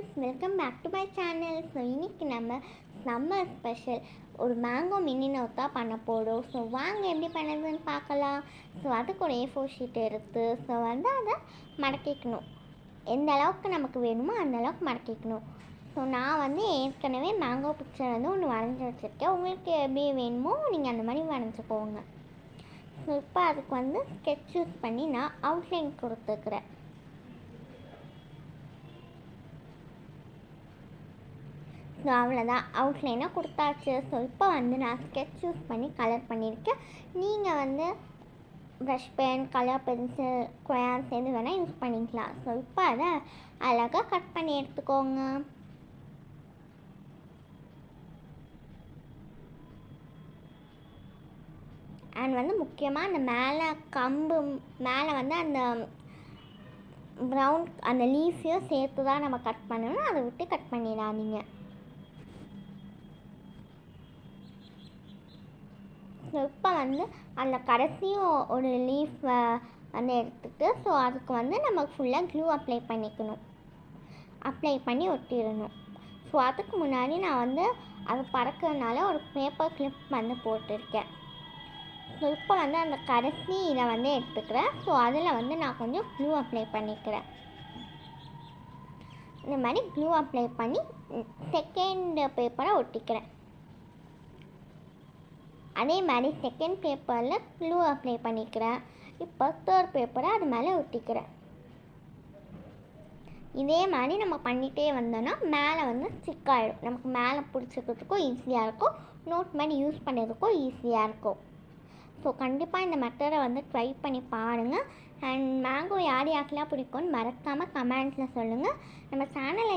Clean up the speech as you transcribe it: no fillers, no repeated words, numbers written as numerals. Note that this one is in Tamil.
Friends, welcome back to my channel. So இன்றைக்கி நம்ம சம்மர் ஸ்பெஷல் ஒரு மேங்கோ மினி நோட் தான் பண்ண போகிறோம். ஸோ வாங்க எப்படி பண்ணுறதுன்னு பார்க்கலாம். ஸோ அதுக்கு ஒரு A4 ஷீட் எடுத்து அதை மடக்கிக்கணும். எந்த அளவுக்கு நமக்கு வேணுமோ அந்த அளவுக்கு மடக்கிக்கணும். ஸோ நான் ஏற்கனவே மேங்கோ பிக்சர் ஒன்று வரைஞ்சி வச்சுருக்கேன். உங்களுக்கு எப்படி வேணுமோ நீங்கள் அந்த மாதிரி வரைஞ்சிக்கோங்க. ஸோ இப்போ அதுக்கு ஸ்கெட்ச் யூஸ் பண்ணி நான் அவுட்லைன் கொடுத்துக்கிறேன். ஸோ அவ்வளோதான், அவுட்லைனாக கொடுத்தாச்சு. ஸோ இப்போ நான் ஸ்கெட்ச் யூஸ் பண்ணி கலர் பண்ணியிருக்கேன். நீங்கள் brush pen, colour pencil, crayons எது வேணால் யூஸ் பண்ணிக்கலாம். ஸோ இப்போ அதை அழகாக கட் பண்ணி எடுத்துக்கோங்க. அண்ட் முக்கியமாக அந்த மேலே கம்பு மேலே அந்த ப்ரௌன் அந்த லீஃபையும் சேர்த்து தான் நம்ம கட் பண்ணணும். அதை விட்டு கட் பண்ணிடாதீங்க. ஸோ இப்போ அந்த கடைசியும் ஒரு லீஃப் எடுத்துகிட்டு ஸோ அதுக்கு நம்ம ஃபுல்லாக க்ளூ அப்ளை பண்ணிக்கணும். அப்ளை பண்ணி ஒட்டிடணும். ஸோ அதுக்கு முன்னாடி நான் அது பறக்கிறதுனால ஒரு பேப்பர் கிளிப் போட்டிருக்கேன். ஸோ இப்போ அந்த கடைசி இதை எடுத்துக்கிறேன். ஸோ அதில் நான் கொஞ்சம் க்ளூ அப்ளை பண்ணிக்கிறேன். இந்த மாதிரி க்ளூ அப்ளை பண்ணி செகண்ட் பேப்பரை ஒட்டிக்கிறேன். அதே மாதிரி செகண்ட் பேப்பரில் க்ளூ அப்ளை பண்ணிக்கிறேன். இப்போ தேர்ட் பேப்பரை அது மேலே ஒட்டிக்கிறேன். இதே மாதிரி நம்ம பண்ணிகிட்டே வந்தோன்னா மேலே ஸ்டிக் ஆகிடும். நமக்கு மேலே பிடிச்சிக்கிறதுக்கும் ஈஸியாக இருக்கும், நோட் மாதிரி யூஸ் பண்ணுறதுக்கும் ஈஸியாக இருக்கும். ஸோ கண்டிப்பாக இந்த மெத்தடை ட்ரை பண்ணி பாருங்கள். அண்ட் மேங்கோ யார் யாருக்கெல்லாம் பிடிக்கும்னு மறக்காமல் கமெண்ட்ஸில் சொல்லுங்கள். நம்ம சேனலை